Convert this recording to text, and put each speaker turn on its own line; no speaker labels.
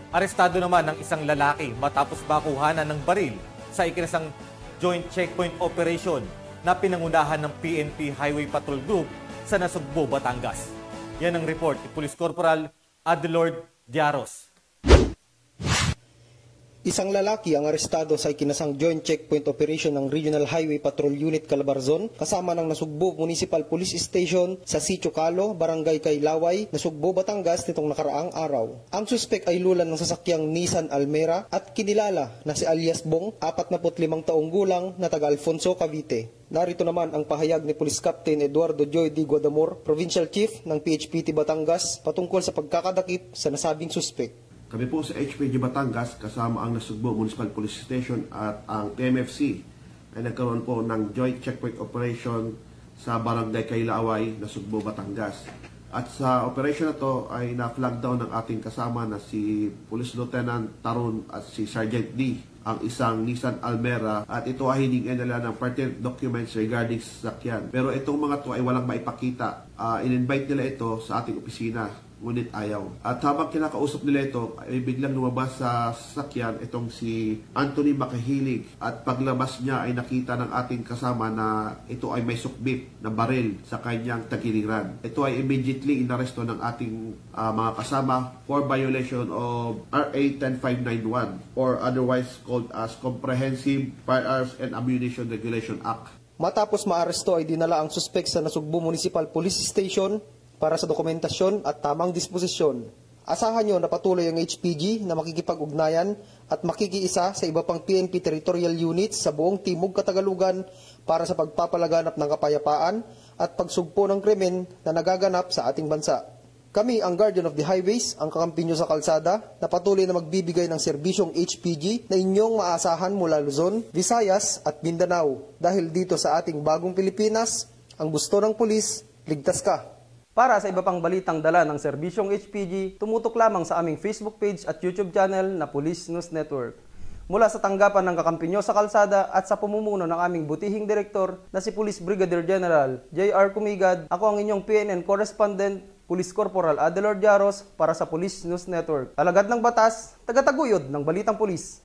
Arestado naman ang isang lalaki matapos makuhanan ng baril sa ikinasang Joint Checkpoint Operation na pinangunahan ng PNP Highway Patrol Group sa Nasugbo, Batangas. Yan ang report ni Police Corporal Adelord Diaros.
Isang lalaki ang arestado sa ikinasang Joint Checkpoint Operation ng Regional Highway Patrol Unit Calabarzon kasama ng Nasugbo Municipal Police Station sa Sitio Calo, Barangay Kailaway, Nasugbo, Batangas nitong nakaraang araw. Ang suspek ay lulan ng sasakyang Nissan Almera at kinilala na si alias Bong, 45 taong gulang na taga Alfonso, Cavite. Narito naman ang pahayag ni Police Captain Eduardo Joy D. Guadamor, Provincial Chief ng PHPT Batangas patungkol sa pagkakadakip sa nasabing suspek.
Kami po sa HPG Batangas kasama ang Nasugbo Municipal Police Station at ang TMFC ay nagkaroon po ng Joint Checkpoint Operation sa Barangay Kailaway, Nasugbo, Batangas. At sa operation na to ay na-flag down ng ating kasama na si Police Lieutenant Tarun at si Sergeant D, ang isang Nissan Almera, at ito ay hiningan nila ng pertinent documents regarding sa sasakyan. Pero itong mga to ay walang maipakita. In-invite nila ito sa ating opisina, ngunit ayaw. At habang kinakausap nila ito, ay biglang lumabas sa sasakyan itong si Anthony Makahilig. At paglabas niya ay nakita ng ating kasama na ito ay may sukbit na baril sa kanyang tagiliran. Ito ay immediately inaresto ng ating mga kasama for violation of RA 10591 or otherwise called as Comprehensive Firearms and Ammunition Regulation Act.
Matapos maaresto ay dinala ang suspek sa Nasugbo Municipal Police Station para sa dokumentasyon at tamang disposisyon. Asahan nyo na patuloy ang HPG na makikipag-ugnayan at makikiisa sa iba pang PNP Territorial Units sa buong Timog Katagalugan para sa pagpapalaganap ng kapayapaan at pagsugpo ng krimen na nagaganap sa ating bansa. Kami ang Guardian of the Highways, ang kakampi nyo sa kalsada na patuloy na magbibigay ng serbisyong HPG na inyong maasahan mula Luzon, Visayas at Mindanao. Dahil dito sa ating bagong Pilipinas, ang gusto ng pulis, ligtas ka.
Para sa iba pang balitang dala ng serbisyong HPG, tumutok lamang sa aming Facebook page at YouTube channel na Police News Network. Mula sa tanggapan ng kakampi nyo sa kalsada at sa pamumuno ng aming butihing direktor na si Police Brigadier General J.R. Kumigad, ako ang inyong PNN Correspondent, Police Corporal Adelord Diaros para sa Police News Network. Alagad ng batas, tagataguyod ng balitang pulis.